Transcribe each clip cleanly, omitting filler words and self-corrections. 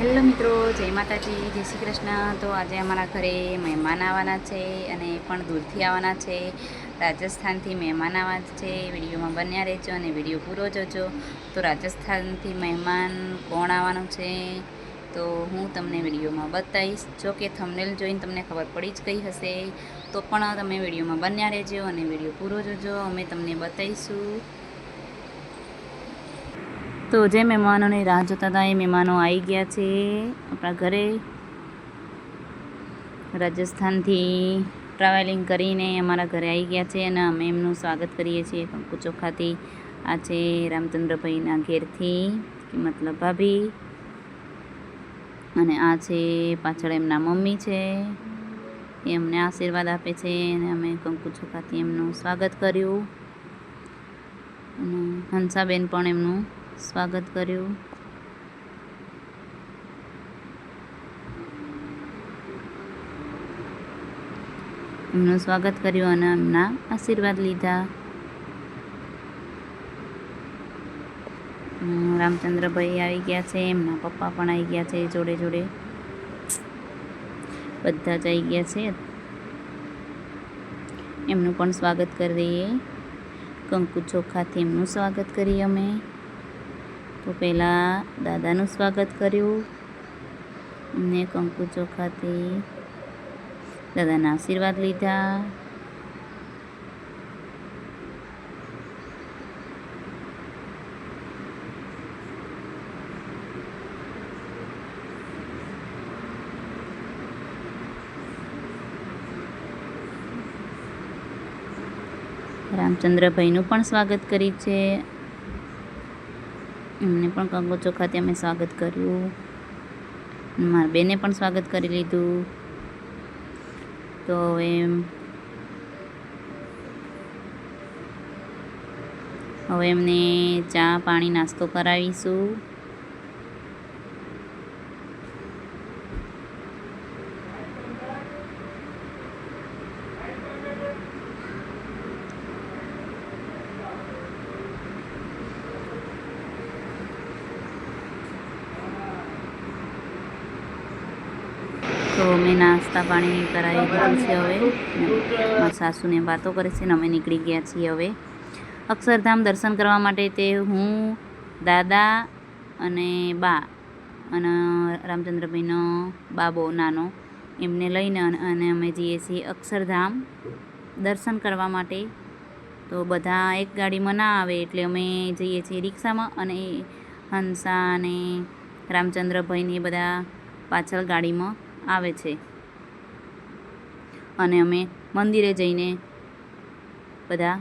Hello મિત્રો, જય માતાજી, જય શ્રી કૃષ્ણ. તો આજે અમારા ઘરે મહેમાન આવવાના છે અને પણ દૂરથી આવવાના છે. રાજસ્થાનથી મહેમાન આવવાના છે. વિડીયોમાં બન્યા રહેજો અને વિડીયો પૂરો જોજો. તો રાજસ્થાનથી મહેમાન કોણ આવવાનું છે તો હું તમને વિડીયોમાં બતાવીશ. જો કે થંબનેલ જોઈને તમને ખબર પડી જ ગઈ હશે, તો પણ તમે વિડીયોમાં બન્યા રહેજો અને વિડીયો પૂરો જોજો. અમે તમને બતાવીશું. તો જે મહેમાનોની રાહ જોતા હતા એ મહેમાનો આવી ગયા છે આપણા ઘરે. રાજસ્થાનથી ટ્રાવેલિંગ કરીને અમારા ઘરે આવી ગયા છે અને અમે એમનું સ્વાગત કરીએ છીએ કંકુ ચોખાથી. આ છે રામચંદ્રભાઈના ઘેરથી, મતલબ ભાભી, અને આ છે પાછળ એમના મમ્મી છે. એ અમને આશીર્વાદ આપે છે અને અમે કંકુ ચોખાથી એમનું સ્વાગત કર્યું. અને હંસાબેન પણ એમનું સ્વાગત કર્યું. એમનું સ્વાગત કર્યું અને એમના આશીર્વાદ લીધા. રામચંદ્રભાઈ આવી ગયા છે, એમના પપ્પા પણ આવી ગયા છે જોડે જોડે. બધા જ આવી ગયા છે. એમનું પણ સ્વાગત કરી દઈએ. કંકુ ચોખાથી એમનું સ્વાગત કરીએ અમે. તો પહેલાં દાદાનું સ્વાગત કર્યું ને કંકુ ચોખાથી દાદાના આશીર્વાદ લીધા. રામચંદ્રભાઈનું પણ સ્વાગત કર્યું છે. એમને પણ કંકુ ચોખાથી અમે સ્વાગત કર્યું. મારા બેને પણ સ્વાગત કરી લીધું. તો હવે એમને ચા પાણી નાસ્તો કરાવીશું. તો અમે નાસ્તા પાણી કરાવી દીધું છે. હવે મારા સાસુને વાતો કરે છે ને અમે નીકળી ગયા છીએ હવે અક્ષરધામ દર્શન કરવા માટે. તે હું, દાદા અને બા અને રામચંદ્રભાઈનો બાબો નાનો, એમને લઈને અને અમે જઈએ છીએ અક્ષરધામ દર્શન કરવા માટે. તો બધા એક ગાડીમાં ના આવે એટલે અમે જઈએ છીએ રિક્ષામાં, અને હંસા અને રામચંદ્રભાઈને બધા પાછળ ગાડીમાં આવે છે. અને અમે મંદિરે જઈને બધા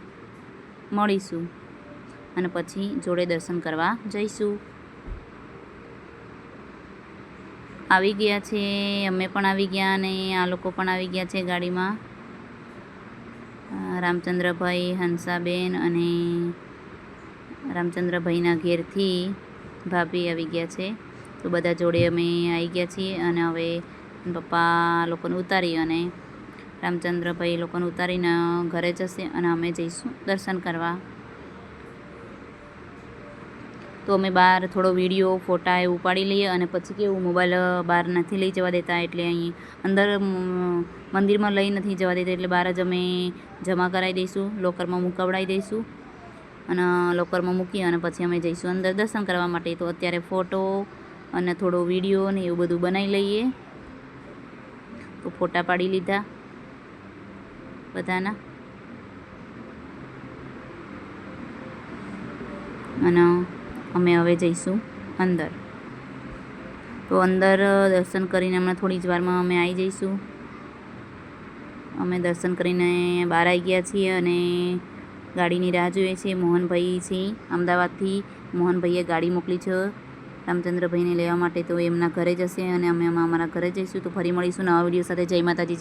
મળીશું અને પછી જોડે દર્શન કરવા જઈશું. આવી ગયા છે, અમે પણ આવી ગયા અને આ લોકો પણ આવી ગયા છે ગાડીમાં. રામચંદ્રભાઈ, હંસાબેન અને રામચંદ્રભાઈના ઘેરથી ભાભી આવી ગયા છે. તો બધા જોડે અમે આવી ગયા છીએ અને હવે પપ્પા લોકોને ઉતારી અને રામચંદ્રભાઈ લોકોને ઉતારીને ઘરે જશે અને અમે જઈશું દર્શન કરવા. તો અમે બહાર થોડો વિડીયો ફોટા એવું ઉપાડી લઈએ અને પછી કેવું મોબાઈલ બહાર નથી લઈ જવા દેતા, એટલે અહીં અંદર મંદિરમાં લઈ નથી જવા દેતા, એટલે બહાર જ અમે જમા કરાવી દઈશું, લોકરમાં મુકાવડાવી દઈશું અને લોકરમાં મૂકી અને પછી અમે જઈશું અંદર દર્શન કરવા માટે. તો અત્યારે ફોટો અને થોડો વિડીયો ને એવું બધું બનાવી લઈએ. તો ફોટા પાડી લીધા બધાના અને અમે હવે જઈશું અંદર. તો અંદર દર્શન કરીને હમણાં થોડી જ વારમાં અમે આવી જઈશું. અમે દર્શન કરીને બહાર આવી ગયા છીએ અને ગાડીની રાહ જોઈએ છીએ. મોહનભાઈ છે અમદાવાદથી, મોહનભાઈએ ગાડી મોકલી છે રામચંદ્રભાઈને લેવા માટે. તો એમના ઘરે જશે અને અમે અમારા ઘરે જઈશું. તો ફરી મળીશું નવા વિડીયો સાથે. જય માતાજી.